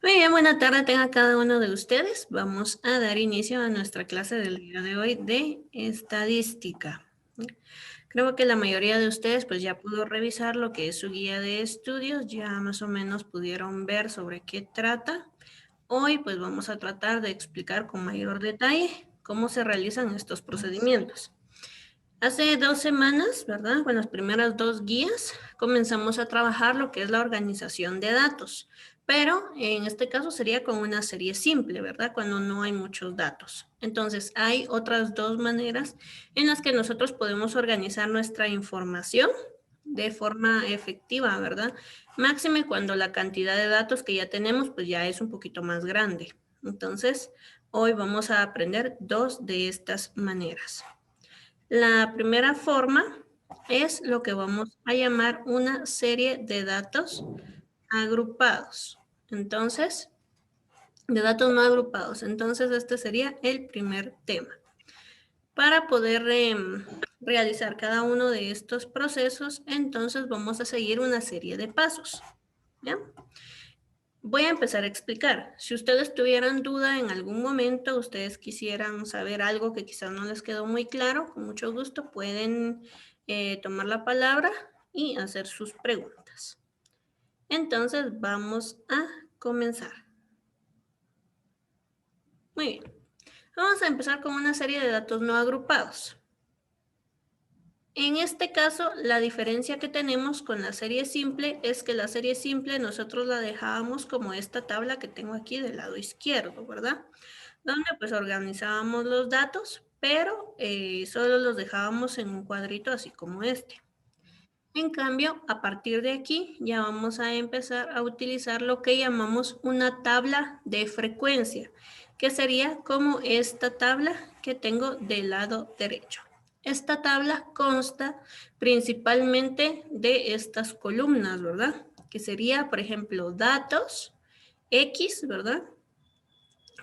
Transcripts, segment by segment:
Muy bien, buena tarde tenga cada uno de ustedes. Vamos a dar inicio a nuestra clase del día de hoy de estadística. Creo que la mayoría de ustedes pues ya pudo revisar lo que es su guía de estudios, ya más o menos pudieron ver sobre qué trata. Hoy pues vamos a tratar de explicar con mayor detalle cómo se realizan estos procedimientos. Hace 2 semanas, ¿verdad? Con las primeras 2 guías comenzamos a trabajar lo que es la organización de datos, pero en este caso sería con una serie simple, ¿verdad? Cuando no hay muchos datos. Entonces, hay otras 2 maneras en las que nosotros podemos organizar nuestra información de forma efectiva, ¿verdad? Máxime cuando la cantidad de datos que ya tenemos, pues ya es un poquito más grande. Entonces, hoy vamos a aprender 2 de estas maneras. La primera forma es lo que vamos a llamar una serie de datos agrupados. Entonces, de datos no agrupados. Entonces, este sería el primer tema. Para poder realizar cada uno de estos procesos, entonces vamos a seguir una serie de pasos. ¿Ya? Voy a empezar a explicar. Si ustedes tuvieran duda en algún momento, ustedes quisieran saber algo que quizás no les quedó muy claro, con mucho gusto pueden tomar la palabra y hacer sus preguntas. Entonces, vamos a comenzar. Muy bien. Vamos a empezar con una serie de datos no agrupados. En este caso, la diferencia que tenemos con la serie simple es que la serie simple nosotros la dejábamos como esta tabla que tengo aquí del lado izquierdo, ¿verdad? Donde pues organizábamos los datos, pero solo los dejábamos en un cuadrito así como este. En cambio, a partir de aquí ya vamos a empezar a utilizar lo que llamamos una tabla de frecuencia, que sería como esta tabla que tengo del lado derecho. Esta tabla consta principalmente de estas columnas, ¿verdad? Que sería, por ejemplo, datos, X, ¿verdad?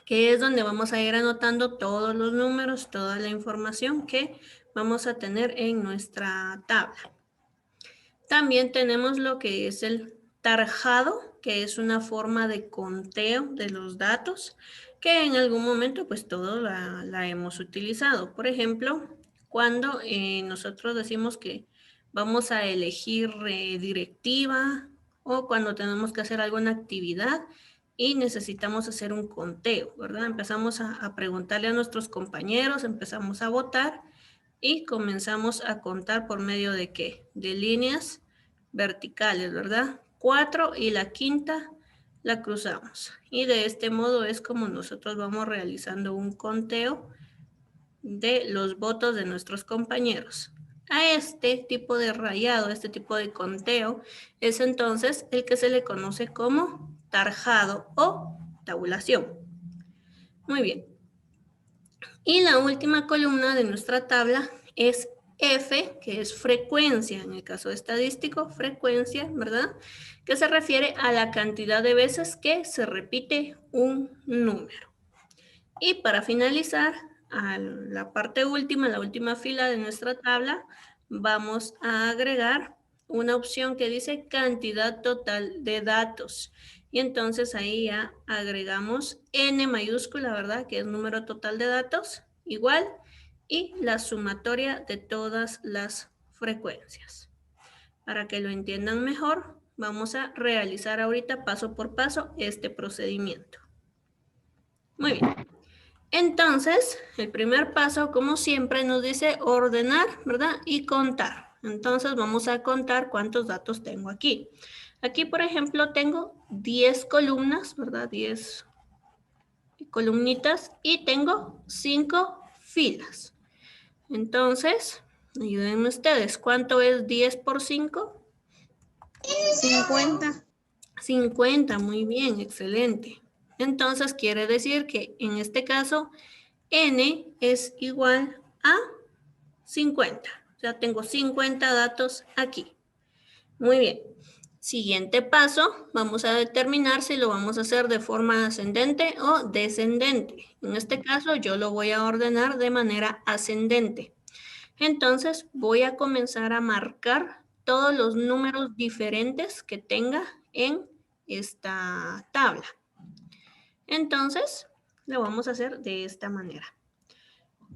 Que es donde vamos a ir anotando todos los números, toda la información que vamos a tener en nuestra tabla. También tenemos lo que es el tarjado, que es una forma de conteo de los datos, que en algún momento pues todos la hemos utilizado. Por ejemplo, cuando nosotros decimos que vamos a elegir directiva o cuando tenemos que hacer alguna actividad y necesitamos hacer un conteo, ¿verdad? Empezamos a preguntarle a nuestros compañeros, empezamos a votar y comenzamos a contar por medio de ¿qué? De líneas verticales, ¿verdad? 4 y la quinta la cruzamos. Y de este modo es como nosotros vamos realizando un conteo de los votos de nuestros compañeros. A este tipo de rayado, este tipo de conteo, es entonces el que se le conoce como tarjado o tabulación. Muy bien. Y la última columna de nuestra tabla es F, que es frecuencia, en el caso estadístico, frecuencia, ¿verdad? Que se refiere a la cantidad de veces que se repite un número. Y para finalizar, a la parte última, la última fila de nuestra tabla, vamos a agregar una opción que dice cantidad total de datos. Y entonces ahí ya agregamos N mayúscula, ¿verdad? Que es número total de datos, igual, y la sumatoria de todas las frecuencias. Para que lo entiendan mejor, vamos a realizar ahorita paso por paso este procedimiento. Muy bien. Entonces, el primer paso, como siempre, nos dice ordenar, ¿verdad? Y contar. Entonces, vamos a contar cuántos datos tengo aquí. Aquí, por ejemplo, tengo 10 columnas, ¿verdad? 10 columnitas y tengo 5 filas. Entonces, ayúdenme ustedes. ¿Cuánto es 10 por 5? 50. 50, muy bien, excelente. Entonces, quiere decir que en este caso, n es igual a 50. O sea, tengo 50 datos aquí. Muy bien. Siguiente paso, vamos a determinar si lo vamos a hacer de forma ascendente o descendente. En este caso, yo lo voy a ordenar de manera ascendente. Entonces, voy a comenzar a marcar todos los números diferentes que tenga en esta tabla. Entonces, lo vamos a hacer de esta manera.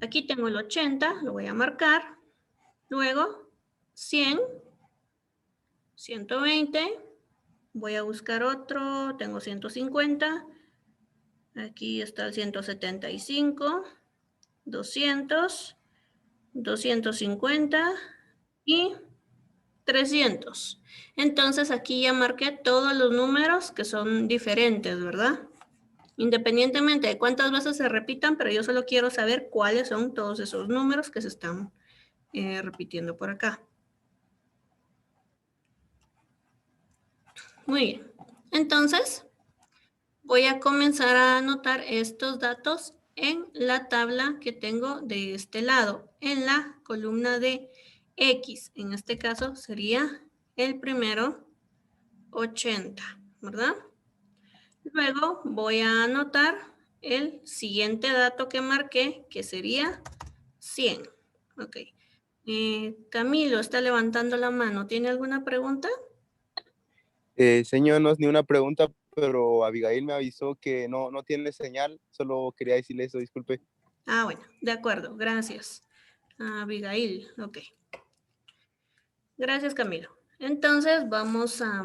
Aquí tengo el 80, lo voy a marcar. Luego, 100, 120. Voy a buscar otro, tengo 150. Aquí está el 175, 200, 250 y 300. Entonces aquí ya marqué todos los números que son diferentes, ¿verdad? Independientemente de cuántas veces se repitan, pero yo solo quiero saber cuáles son todos esos números que se están repitiendo por acá. Muy bien. Entonces, voy a comenzar a anotar estos datos en la tabla que tengo de este lado, en la columna de X. En este caso sería el primero, 80, ¿verdad? Luego voy a anotar el siguiente dato que marqué, que sería 100. Ok. Camilo está levantando la mano. ¿Tiene alguna pregunta? Señor, no es ni una pregunta, pero Abigail me avisó que no tiene señal. Solo quería decirle eso, disculpe. Ah, bueno, de acuerdo. Gracias. Abigail, ok. Gracias, Camilo. Entonces vamos a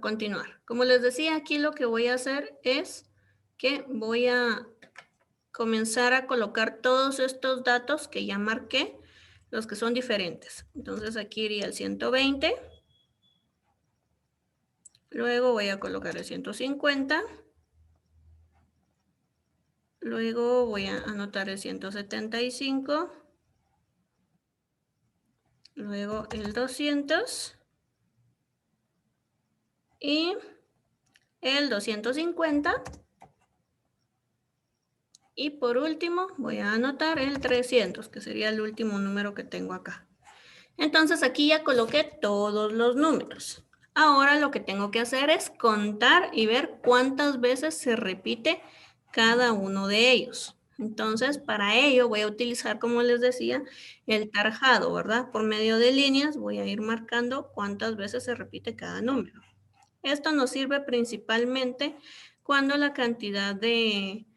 continuar. Como les decía, aquí lo que voy a hacer es que voy a comenzar a colocar todos estos datos que ya marqué, los que son diferentes. Entonces aquí iría el 120. Luego voy a colocar el 150. Luego voy a anotar el 175. Luego el 200. Y el 250. Y por último voy a anotar el 300, que sería el último número que tengo acá. Entonces aquí ya coloqué todos los números. Ahora lo que tengo que hacer es contar y ver cuántas veces se repite cada uno de ellos. Entonces, para ello voy a utilizar, como les decía, el tarjado, ¿verdad? Por medio de líneas voy a ir marcando cuántas veces se repite cada número. Esto nos sirve principalmente cuando la cantidad de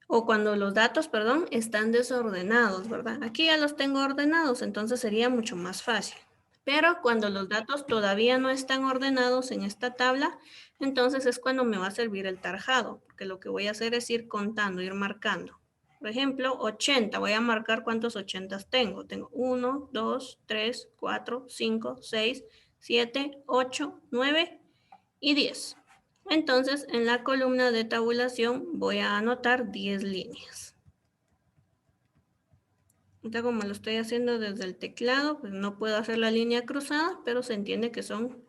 o cuando los datos, perdón, están desordenados, ¿verdad? Aquí ya los tengo ordenados, entonces sería mucho más fácil. Pero cuando los datos todavía no están ordenados en esta tabla, entonces es cuando me va a servir el tarjado, porque lo que voy a hacer es ir contando, ir marcando. Por ejemplo, 80, voy a marcar cuántos 80 tengo. Tengo 1, 2, 3, 4, 5, 6, 7, 8, 9 y 10. Entonces, en la columna de tabulación voy a anotar 10 líneas. Ahorita como lo estoy haciendo desde el teclado, pues no puedo hacer la línea cruzada, pero se entiende que son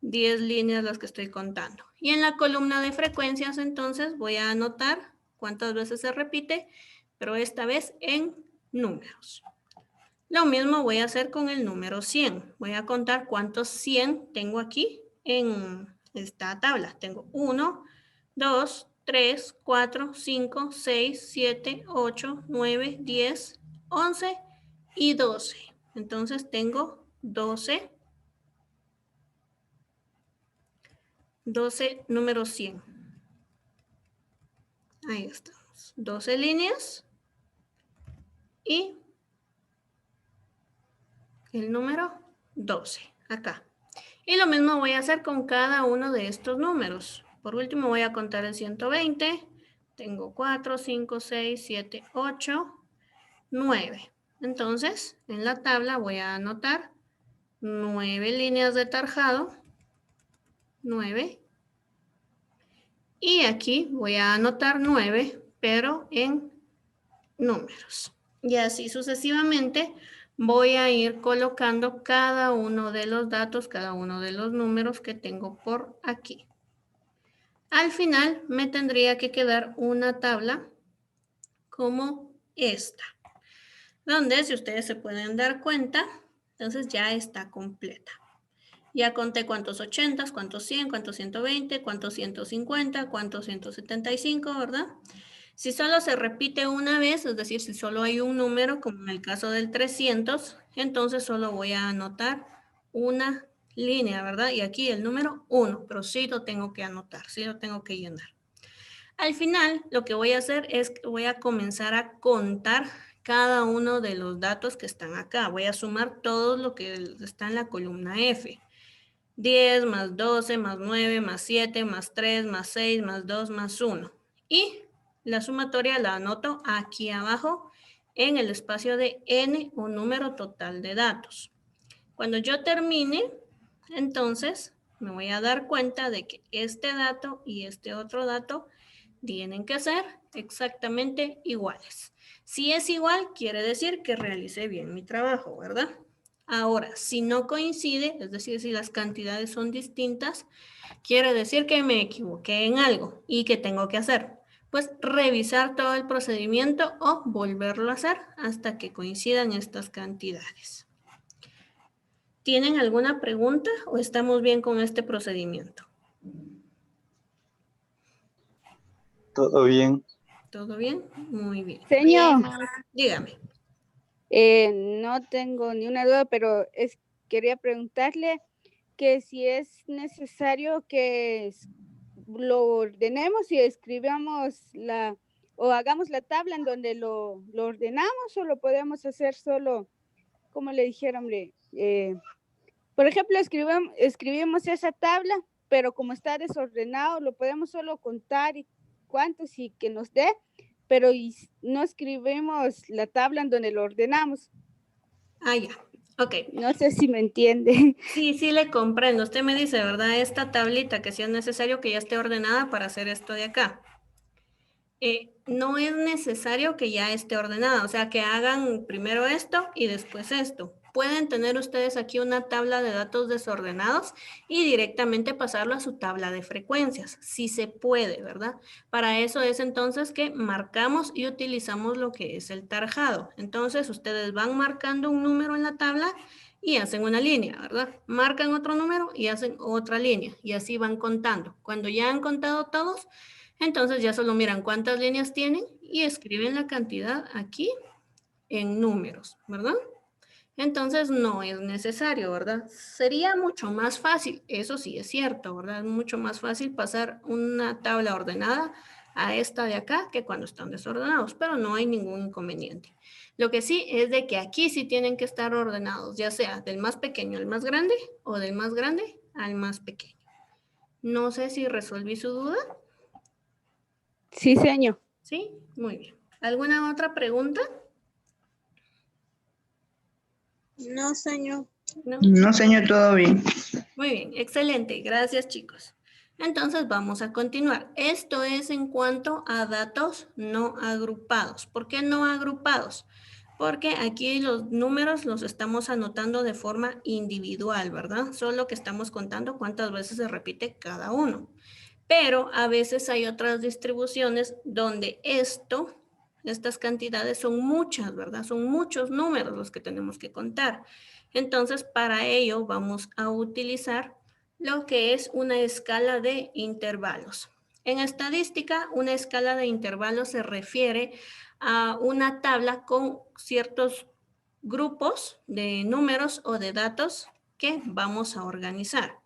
10 líneas las que estoy contando. Y en la columna de frecuencias, entonces, voy a anotar cuántas veces se repite, pero esta vez en números. Lo mismo voy a hacer con el número 100. Voy a contar cuántos 100 tengo aquí en esta tabla. Tengo 1, 2, 3, 4, 5, 6, 7, 8, 9, 10, 11 y 12. Entonces tengo 12 números 100. Ahí estamos. 12 líneas y el número 12 acá. Y lo mismo voy a hacer con cada uno de estos números. Por último voy a contar el 120. Tengo 4, 5, 6, 7, 8, 9. Entonces, en la tabla voy a anotar 9 líneas de tarjado. 9. Y aquí voy a anotar 9, pero en números. Y así sucesivamente voy a ir colocando cada uno de los datos, cada uno de los números que tengo por aquí. Al final me tendría que quedar una tabla como esta, donde si ustedes se pueden dar cuenta, entonces ya está completa. Ya conté cuántos 80, cuántos 100, cuántos 120, cuántos 150, cuántos 175, ¿verdad? Si solo se repite una vez, es decir, si solo hay un número, como en el caso del 300, entonces solo voy a anotar una línea, ¿verdad? Y aquí el número 1, pero sí lo tengo que anotar, sí lo tengo que llenar. Al final, lo que voy a hacer es que voy a comenzar a contar cada uno de los datos que están acá. Voy a sumar todo lo que está en la columna F. 10 más 12 más 9 más 7 más 3 más 6 más 2 más 1. Y la sumatoria la anoto aquí abajo en el espacio de n o número total de datos. Cuando yo termine, entonces me voy a dar cuenta de que este dato y este otro dato tienen que ser exactamente iguales. Si es igual, quiere decir que realicé bien mi trabajo, ¿verdad? Ahora, si no coincide, es decir, si las cantidades son distintas, quiere decir que me equivoqué en algo y que tengo que hacer. Pues revisar todo el procedimiento o volverlo a hacer hasta que coincidan estas cantidades. ¿Tienen alguna pregunta o estamos bien con este procedimiento? Todo bien. ¿Todo bien? Muy bien. Señor, Dígame. no tengo ni una duda, pero quería preguntarle que si es necesario que lo ordenemos y escribamos o hagamos la tabla en donde lo ordenamos, o lo podemos hacer solo, como le dijeron, por ejemplo, escribimos esa tabla, pero como está desordenado, lo podemos solo contar y cuántos y que nos dé, pero no escribimos la tabla en donde lo ordenamos. Ah, ya. Ok. No sé si me entiende. Sí, sí le comprendo. Usted me dice, ¿verdad? Esta tablita que si es necesario que ya esté ordenada para hacer esto de acá. No es necesario que ya esté ordenada, o sea, que hagan primero esto y después esto. Pueden tener ustedes aquí una tabla de datos desordenados y directamente pasarlo a su tabla de frecuencias, si se puede, ¿verdad? Para eso es entonces que marcamos y utilizamos lo que es el tarjado. Entonces, ustedes van marcando un número en la tabla y hacen una línea, ¿verdad? Marcan otro número y hacen otra línea y así van contando. Cuando ya han contado todos, entonces ya solo miran cuántas líneas tienen y escriben la cantidad aquí en números, ¿verdad? Entonces no es necesario, ¿verdad? Sería mucho más fácil, eso sí es cierto, ¿verdad? Es mucho más fácil pasar una tabla ordenada a esta de acá que cuando están desordenados, pero no hay ningún inconveniente. Lo que sí es de que aquí sí tienen que estar ordenados, ya sea del más pequeño al más grande o del más grande al más pequeño. No sé si resolví su duda. Sí, señor. ¿Sí? Muy bien. ¿Alguna otra pregunta? No, señor. No. No, señor, todo bien. Muy bien, excelente. Gracias, chicos. Entonces vamos a continuar. Esto es en cuanto a datos no agrupados. ¿Por qué no agrupados? Porque aquí los números los estamos anotando de forma individual, ¿verdad? Solo que estamos contando cuántas veces se repite cada uno. Pero a veces hay otras distribuciones donde estas cantidades son muchas, ¿verdad? Son muchos números los que tenemos que contar. Entonces, para ello vamos a utilizar lo que es una escala de intervalos. En estadística, una escala de intervalos se refiere a una tabla con ciertos grupos de números o de datos que vamos a organizar.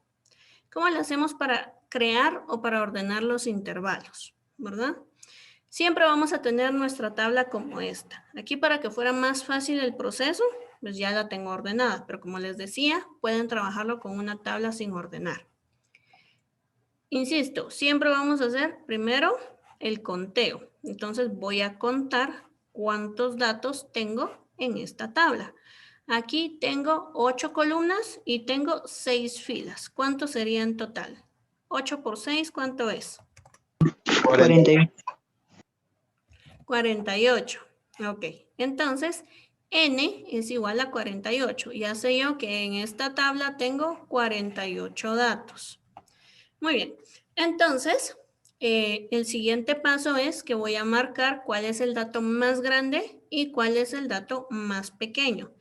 ¿Cómo lo hacemos para crear o para ordenar los intervalos? ¿Verdad? Siempre vamos a tener nuestra tabla como esta. Aquí para que fuera más fácil el proceso, pues ya la tengo ordenada, pero como les decía, pueden trabajarlo con una tabla sin ordenar. Insisto, siempre vamos a hacer primero el conteo. Entonces voy a contar cuántos datos tengo en esta tabla. Aquí tengo 8 columnas y tengo 6 filas. ¿Cuánto sería en total? 8 por 6, ¿cuánto es? 41. 48. Ok, entonces n es igual a 48. Ya sé yo que en esta tabla tengo 48 datos. Muy bien, entonces el siguiente paso es que voy a marcar cuál es el dato más grande y cuál es el dato más pequeño.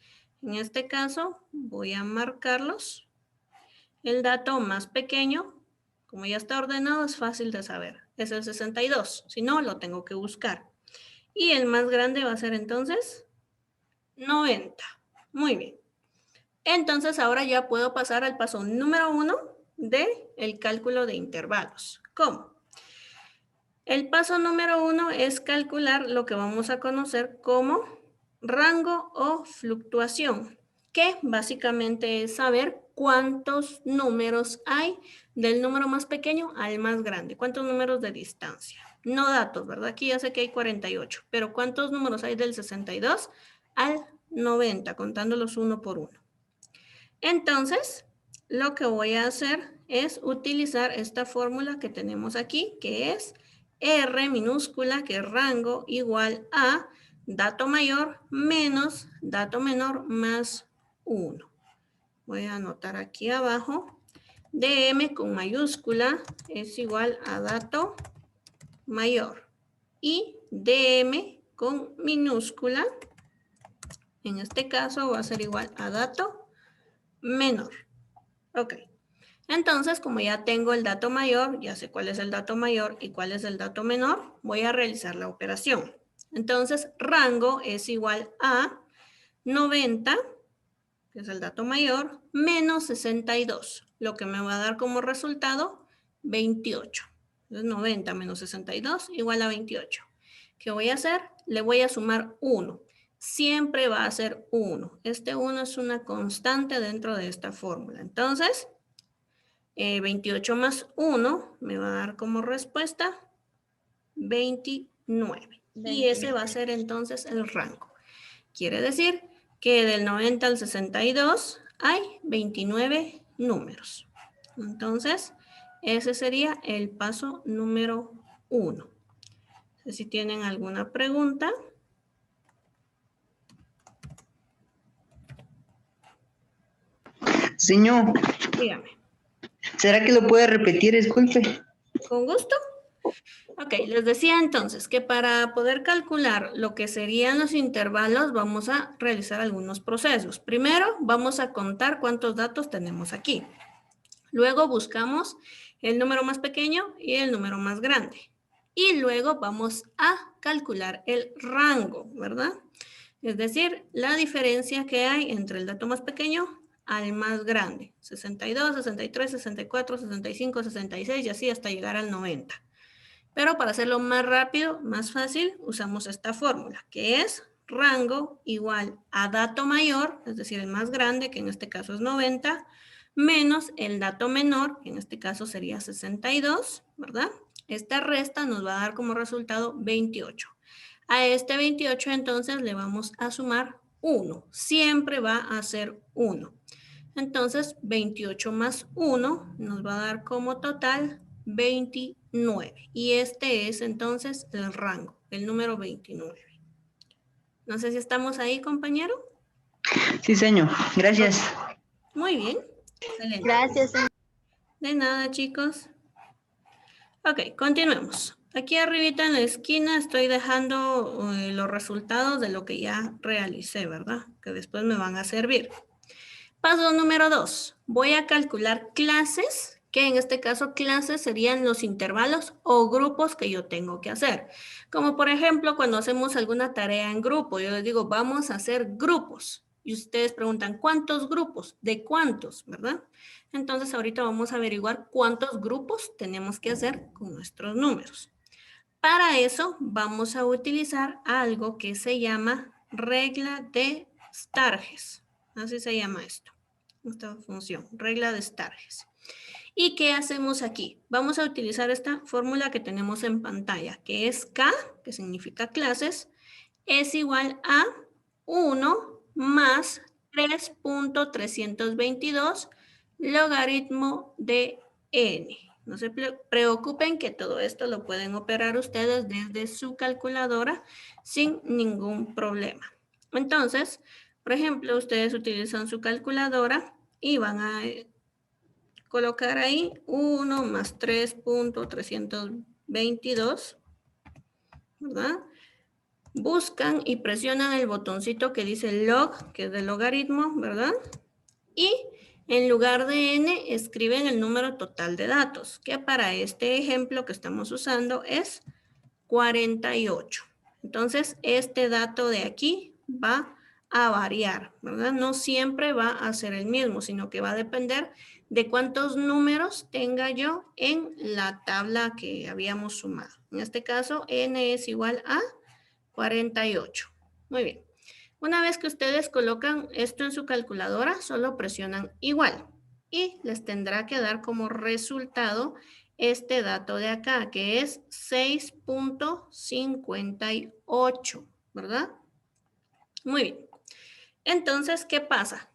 En este caso voy a marcarlos. El dato más pequeño, como ya está ordenado, es fácil de saber. Es el 62. Si no, lo tengo que buscar. Y el más grande va a ser entonces 90. Muy bien. Entonces ahora ya puedo pasar al paso número 1 del cálculo de intervalos. ¿Cómo? El paso número 1 es calcular lo que vamos a conocer como rango o fluctuación, que básicamente es saber cuántos números hay del número más pequeño al más grande, cuántos números de distancia. No datos, ¿verdad? Aquí ya sé que hay 48, pero ¿cuántos números hay del 62 al 90, contándolos uno por uno? Entonces, lo que voy a hacer es utilizar esta fórmula que tenemos aquí, que es R minúscula, que es rango, igual a dato mayor menos dato menor más 1. Voy a anotar aquí abajo. DM con mayúscula es igual a dato mayor. Y DM con minúscula, en este caso va a ser igual a dato menor. Ok. Entonces, como ya tengo el dato mayor, ya sé cuál es el dato mayor y cuál es el dato menor, voy a realizar la operación. Entonces, rango es igual a 90, que es el dato mayor, menos 62, lo que me va a dar como resultado 28. Entonces, 90 menos 62 igual a 28. ¿Qué voy a hacer? Le voy a sumar 1. Siempre va a ser 1. Este 1 es una constante dentro de esta fórmula. Entonces, 28 más 1 me va a dar como respuesta 29. Y ese va a ser entonces el rango. Quiere decir que del 90 al 62 hay 29 números. Entonces, ese sería el paso número 1. No sé si tienen alguna pregunta. Señor, Dígame. ¿será que lo puede repetir? Disculpe. Con gusto. Ok, les decía entonces que para poder calcular lo que serían los intervalos vamos a realizar algunos procesos. Primero vamos a contar cuántos datos tenemos aquí. Luego buscamos el número más pequeño y el número más grande. Y luego vamos a calcular el rango, ¿verdad? Es decir, la diferencia que hay entre el dato más pequeño al más grande. 62, 63, 64, 65, 66 y así hasta llegar al 90. Pero para hacerlo más rápido, más fácil, usamos esta fórmula, que es rango igual a dato mayor, es decir, el más grande, que en este caso es 90, menos el dato menor, que en este caso sería 62, ¿verdad? Esta resta nos va a dar como resultado 28. A este 28 entonces le vamos a sumar 1. Siempre va a ser 1. Entonces 28 más 1 nos va a dar como total 29. Y este es entonces el rango, el número 29. No sé si estamos ahí, compañero. Sí, señor. Gracias. Muy bien. Excelente. Gracias. De nada, chicos. Ok, continuemos. Aquí arribita en la esquina estoy dejando los resultados de lo que ya realicé, ¿verdad? Que después me van a servir. Paso número 2. Voy a calcular clases, que en este caso clases serían los intervalos o grupos que yo tengo que hacer. Como por ejemplo, cuando hacemos alguna tarea en grupo, yo les digo, vamos a hacer grupos. Y ustedes preguntan, ¿cuántos grupos? ¿De cuántos? ¿Verdad? Entonces ahorita vamos a averiguar cuántos grupos tenemos que hacer con nuestros números. Para eso vamos a utilizar algo que se llama regla de Stargess. Así se llama esto, esta función, regla de Stargess. ¿Y qué hacemos aquí? Vamos a utilizar esta fórmula que tenemos en pantalla, que es K, que significa clases, es igual a 1 más 3.322 logaritmo de n. No se preocupen que todo esto lo pueden operar ustedes desde su calculadora sin ningún problema. Entonces, por ejemplo, ustedes utilizan su calculadora y van a colocar ahí 1 más 3.322, ¿verdad? Buscan y presionan el botoncito que dice log, que es de logaritmo, ¿verdad? Y en lugar de n, escriben el número total de datos, que para este ejemplo que estamos usando es 48. Entonces, este dato de aquí va a variar, ¿verdad? No siempre va a ser el mismo, sino que va a depender de cuántos números tenga yo en la tabla que habíamos sumado. En este caso, n es igual a 48. Muy bien. Una vez que ustedes colocan esto en su calculadora, solo presionan igual y les tendrá que dar como resultado este dato de acá, que es 6.58, ¿verdad? Muy bien. Entonces, ¿qué pasa?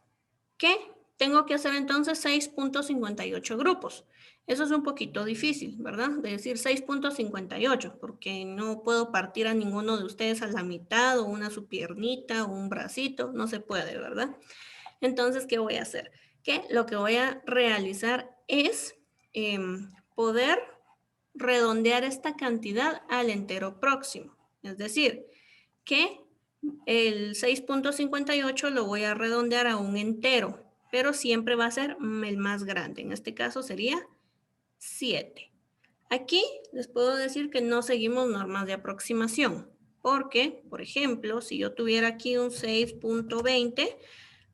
Que tengo que hacer entonces 6.58 grupos. Eso es un poquito difícil, ¿verdad? De decir 6.58, porque no puedo partir a ninguno de ustedes a la mitad, o una su piernita, o un bracito, no se puede, ¿verdad? Entonces, ¿qué voy a hacer? Que lo que voy a realizar es poder redondear esta cantidad al entero próximo. Es decir, que el 6.58 lo voy a redondear a un entero, pero siempre va a ser el más grande. En este caso sería 7. Aquí les puedo decir que no seguimos normas de aproximación, porque, por ejemplo, si yo tuviera aquí un 6.20,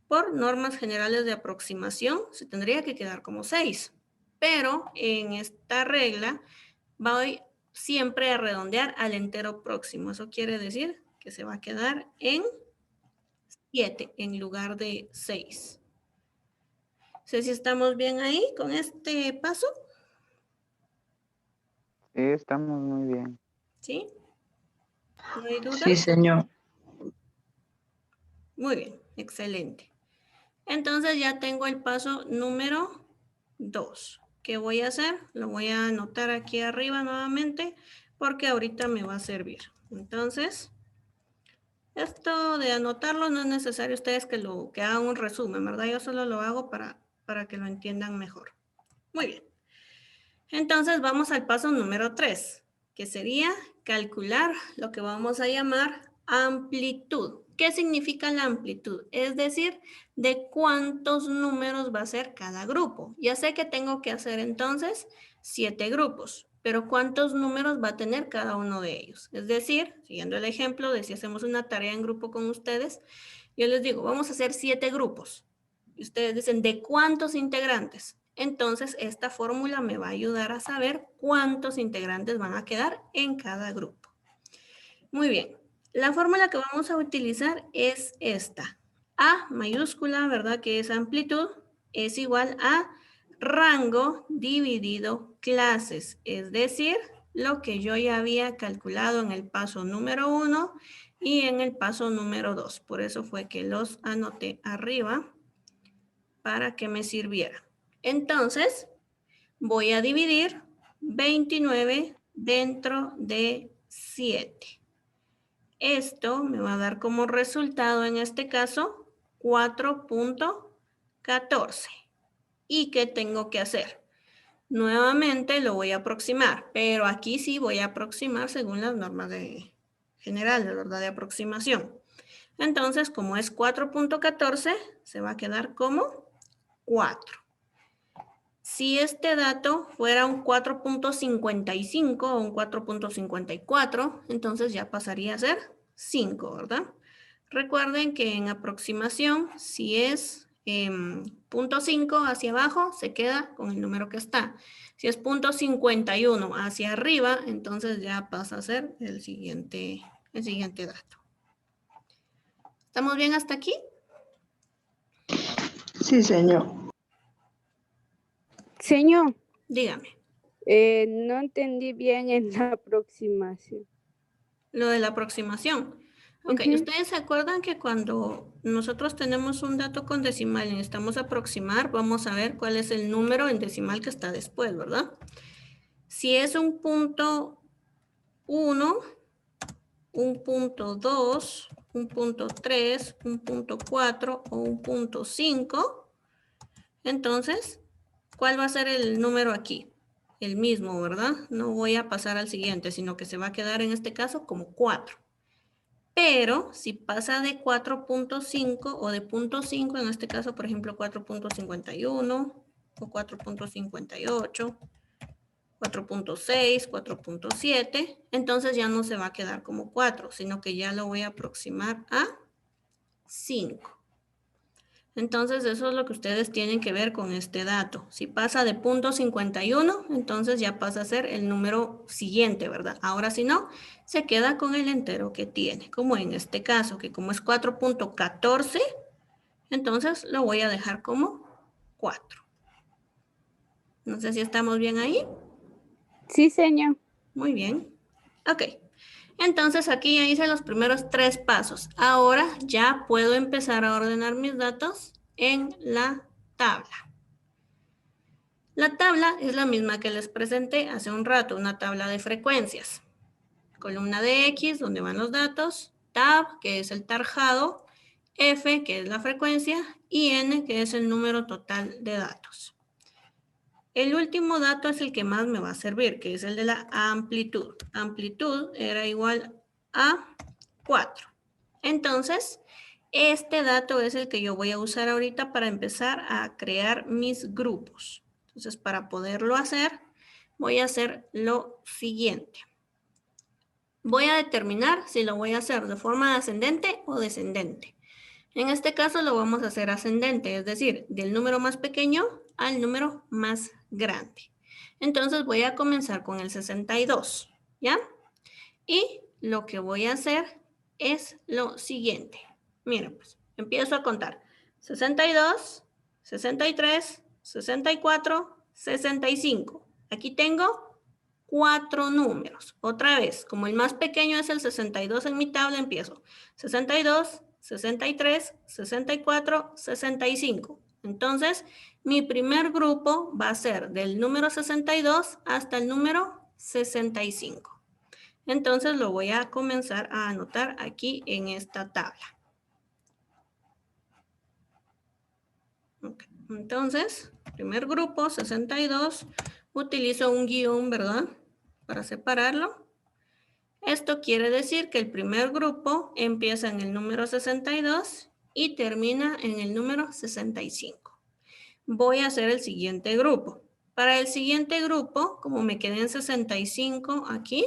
por normas generales de aproximación, se tendría que quedar como 6. Pero en esta regla voy siempre a redondear al entero próximo. Eso quiere decir que se va a quedar en 7 en lugar de 6. No sé si estamos bien ahí con este paso. Sí, estamos muy bien. ¿Sí? ¿No hay duda? Sí, señor. Muy bien, excelente. Entonces ya tengo el paso número 2. ¿Qué voy a hacer? Lo voy a anotar aquí arriba nuevamente porque ahorita me va a servir. Entonces, esto de anotarlo no es necesario ustedes que hagan un resumen, ¿verdad? Yo solo lo hago para que lo entiendan mejor. Muy bien. Entonces vamos al paso número 3, que sería calcular lo que vamos a llamar amplitud. ¿Qué significa la amplitud? Es decir, de cuántos números va a ser cada grupo. Ya sé que tengo que hacer entonces 7 grupos, pero ¿cuántos números va a tener cada uno de ellos? Es decir, siguiendo el ejemplo de si hacemos una tarea en grupo con ustedes, yo les digo, vamos a hacer 7 grupos. Y ustedes dicen, ¿de cuántos integrantes? Entonces, esta fórmula me va a ayudar a saber cuántos integrantes van a quedar en cada grupo. Muy bien. La fórmula que vamos a utilizar es esta. A mayúscula, ¿verdad? Que es amplitud, es igual a rango dividido clases. Es decir, lo que yo ya había calculado en el paso número 1 y en el paso número 2. Por eso fue que los anoté arriba para que me sirviera. Entonces, voy a dividir 29 dentro de 7. Esto me va a dar como resultado, en este caso, 4.14. ¿Y qué tengo que hacer? Nuevamente lo voy a aproximar, pero aquí sí voy a aproximar según las normas generales, ¿verdad? De aproximación. Entonces, como es 4.14, se va a quedar como 4. Si este dato fuera un 4.55 o un 4.54, entonces ya pasaría a ser 5, ¿verdad? Recuerden que en aproximación, si es 0.5 hacia abajo, se queda con el número que está. Si es 0.51 hacia arriba, entonces ya pasa a ser el siguiente dato. ¿Estamos bien hasta aquí? Sí, señor. Señor, Dígame. no entendí bien en la aproximación. Lo de la aproximación. Ok, Ujú. ¿ustedes se acuerdan que cuando nosotros tenemos un dato con decimal y necesitamos aproximar, vamos a ver cuál es el número en decimal que está después, ¿verdad? Si es un punto 1, un punto 2, un punto 3, un punto 4 o un punto 5, entonces, ¿cuál va a ser el número aquí? El mismo, ¿verdad? No voy a pasar al siguiente, sino que se va a quedar en este caso como 4. Pero si pasa de 4.5 o de 0.5, en este caso, por ejemplo, 4.51 o 4.58, 4.6, 4.7, entonces ya no se va a quedar como 4, sino que ya lo voy a aproximar a 5. Entonces, eso es lo que ustedes tienen que ver con este dato. Si pasa de .51, entonces ya pasa a ser el número siguiente, ¿verdad? Ahora, si no, se queda con el entero que tiene, como en este caso, que como es 4.14, entonces lo voy a dejar como 4. No sé si estamos bien ahí. Sí, señor. Muy bien. Ok. Entonces aquí ya hice los primeros 3 pasos. Ahora ya puedo empezar a ordenar mis datos en la tabla. La tabla es la misma que les presenté hace un rato, una tabla de frecuencias. Columna de X, donde van los datos, tab, que es el tarjado, F, que es la frecuencia, y N, que es el número total de datos. El último dato es el que más me va a servir, que es el de la amplitud. Amplitud era igual a 4. Entonces, este dato es el que yo voy a usar ahorita para empezar a crear mis grupos. Entonces, para poderlo hacer, voy a hacer lo siguiente. Voy a determinar si lo voy a hacer de forma ascendente o descendente. En este caso lo vamos a hacer ascendente, es decir, del número más pequeño al número más grande. Entonces voy a comenzar con el 62, ¿ya? Y lo que voy a hacer es lo siguiente. Miren, pues, empiezo a contar. 62, 63, 64, 65. Aquí tengo 4 números. Otra vez, como el más pequeño es el 62 en mi tabla, empiezo. 62, 63, 64, 65. Entonces, mi primer grupo va a ser del número 62 hasta el número 65. Entonces, lo voy a comenzar a anotar aquí en esta tabla. Okay. Entonces, primer grupo, 62, utilizo un guión, ¿verdad? Para separarlo. Esto quiere decir que el primer grupo empieza en el número 62 y termina en el número 65. Voy a hacer el siguiente grupo. Para el siguiente grupo, como me quedé en 65 aquí,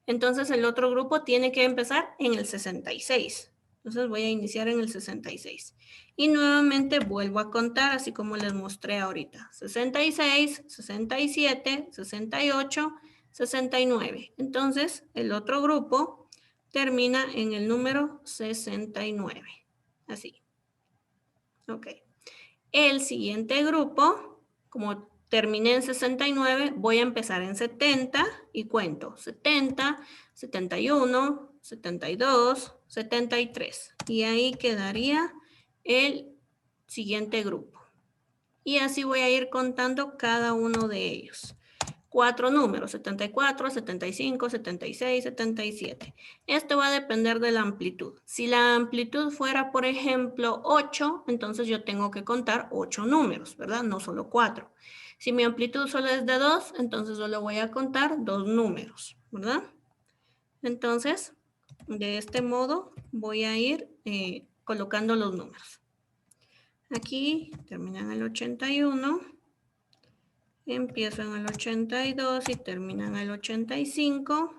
entonces el otro grupo tiene que empezar en el 66. Entonces voy a iniciar en el 66. Y nuevamente vuelvo a contar, así como les mostré ahorita. 66, 67, 68, 69. Entonces el otro grupo termina en el número 69. Así. Ok. El siguiente grupo, como terminé en 69, voy a empezar en 70 y cuento 70, 71, 72, 73. Y ahí quedaría el siguiente grupo. Y así voy a ir contando cada uno de ellos. 4 números, 74, 75, 76, 77. Esto va a depender de la amplitud. Si la amplitud fuera, por ejemplo, 8, entonces yo tengo que contar 8 números, ¿verdad? No solo 4. Si mi amplitud solo es de 2, entonces solo voy a contar 2 números, ¿verdad? Entonces, de este modo voy a ir colocando los números. Aquí terminan el 81. Empiezo en el 82 y termino en el 85.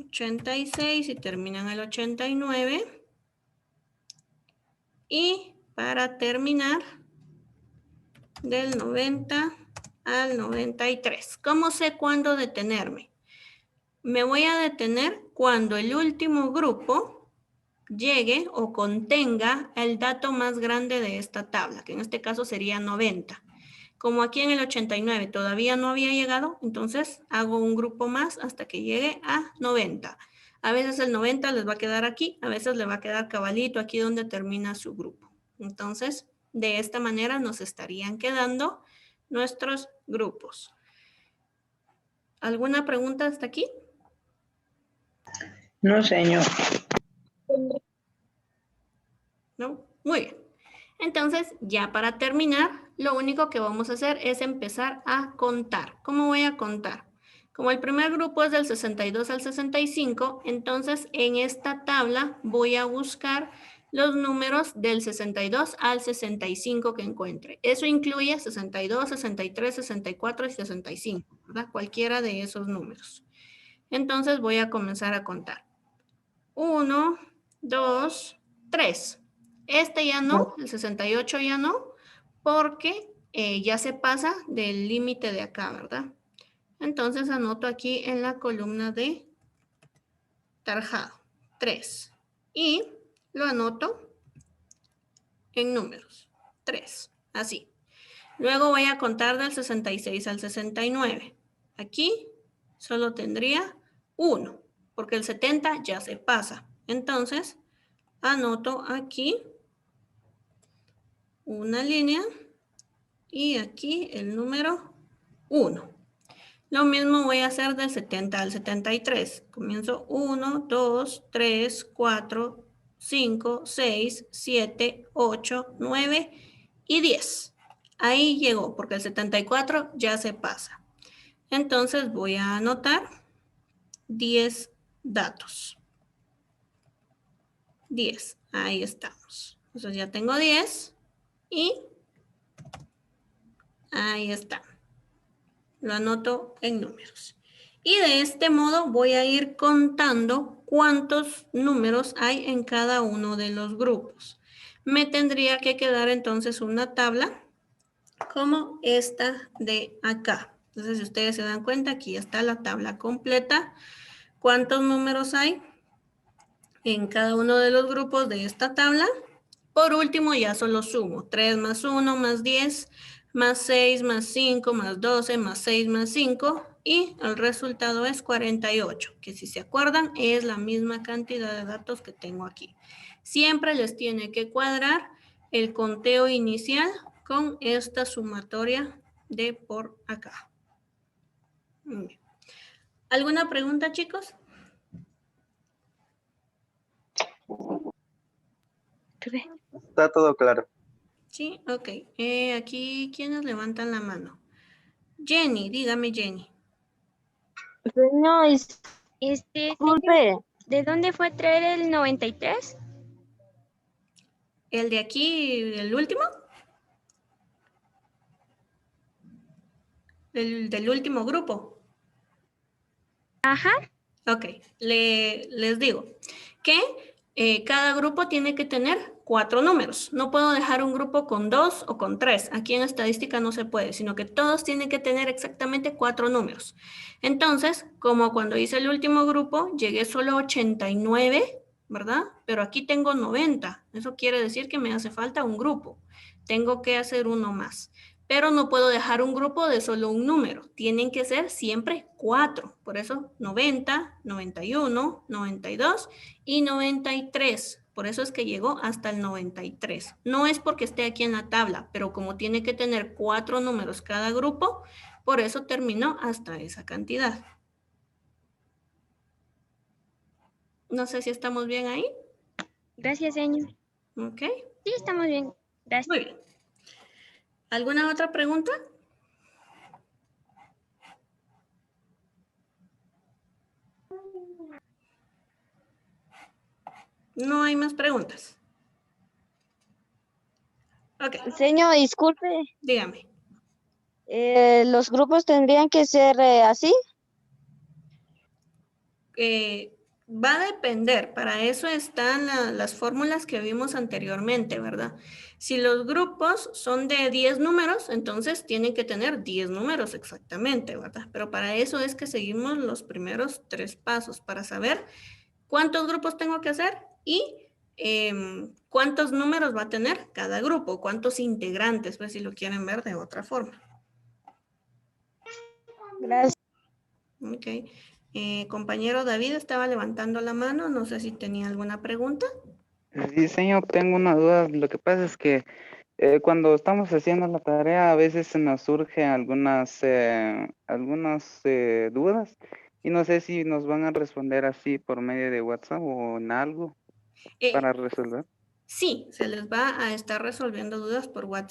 86 y termina en el 89. Y para terminar, del 90 al 93. ¿Cómo sé cuándo detenerme? Me voy a detener cuando el último grupo llegue o contenga el dato más grande de esta tabla, que en este caso sería 90. Como aquí en el 89 todavía no había llegado, entonces hago un grupo más hasta que llegue a 90. A veces el 90 les va a quedar aquí, a veces le va a quedar cabalito aquí donde termina su grupo. Entonces, de esta manera nos estarían quedando nuestros grupos. ¿Alguna pregunta hasta aquí? No, señor. ¿No? Muy bien. Entonces, ya para terminar, lo único que vamos a hacer es empezar a contar. ¿Cómo voy a contar? Como el primer grupo es del 62 al 65, entonces en esta tabla voy a buscar los números del 62 al 65 que encuentre. Eso incluye 62, 63, 64 y 65, ¿verdad? Cualquiera de esos números. Entonces voy a comenzar a contar. 1, 2, 3. Este ya no, el 68 ya no, porque ya se pasa del límite de acá, ¿verdad? Entonces anoto aquí en la columna de tarjado 3 y lo anoto en números 3, así. Luego voy a contar del 66 al 69. Aquí solo tendría 1, porque el 70 ya se pasa. Entonces, anoto aquí una línea y aquí el número 1. Lo mismo voy a hacer del 70 al 73. Comienzo 1, 2, 3, 4, 5, 6, 7, 8, 9 y 10. Ahí llegó, porque el 74 ya se pasa. Entonces voy a anotar 10 datos. 10, ahí estamos. Entonces ya tengo 10 y ahí está. Lo anoto en números. Y de este modo voy a ir contando cuántos números hay en cada uno de los grupos. Me tendría que quedar entonces una tabla como esta de acá. Entonces, si ustedes se dan cuenta, aquí está la tabla completa. ¿Cuántos números hay en cada uno de los grupos de esta tabla? Por último, ya solo sumo. 3 más 1 más 10 más 6 más 5 más 12 más 6 más 5 y el resultado es 48, que si se acuerdan es la misma cantidad de datos que tengo aquí. Siempre les tiene que cuadrar el conteo inicial con esta sumatoria de por acá. Muy bien. ¿Alguna pregunta, chicos? Está todo claro. Sí, ok. Aquí, ¿quiénes levantan la mano? Jenny, dígame, Jenny. No, disculpe, ¿de dónde fue traer el 93? ¿El de aquí, el último? ¿Del último grupo? Ajá. Ok, les digo que cada grupo tiene que tener 4 números. No puedo dejar un grupo con 2 o con 3. Aquí en estadística no se puede, sino que todos tienen que tener exactamente 4 números. Entonces, como cuando hice el último grupo, llegué solo a 89, ¿verdad? Pero aquí tengo 90. Eso quiere decir que me hace falta un grupo. Tengo que hacer uno más. Pero no puedo dejar un grupo de solo un número. Tienen que ser siempre 4. Por eso 90, 91, 92 y 93. Por eso es que llegó hasta el 93. No es porque esté aquí en la tabla, pero como tiene que tener 4 números cada grupo, por eso terminó hasta esa cantidad. No sé si estamos bien ahí. Gracias, señor. Ok. Sí, estamos bien. Gracias. Muy bien. ¿Alguna otra pregunta? No hay más preguntas. Ok, Señor, disculpe, dígame. ¿los grupos tendrían que ser así? Va a depender, para eso están las fórmulas que vimos anteriormente, ¿verdad? Si los grupos son de 10 números, entonces tienen que tener 10 números exactamente, ¿verdad? Pero para eso es que seguimos los primeros 3 pasos, para saber cuántos grupos tengo que hacer y cuántos números va a tener cada grupo, cuántos integrantes, pues si lo quieren ver de otra forma. Gracias. Ok. Compañero David estaba levantando la mano, no sé si tenía alguna pregunta. Sí, señor, tengo una duda. Lo que pasa es que cuando estamos haciendo la tarea, a veces se nos surgen algunas dudas y no sé si nos van a responder así por medio de WhatsApp o en algo Eh, para resolver. sí, se les va a estar resolviendo dudas por WhatsApp.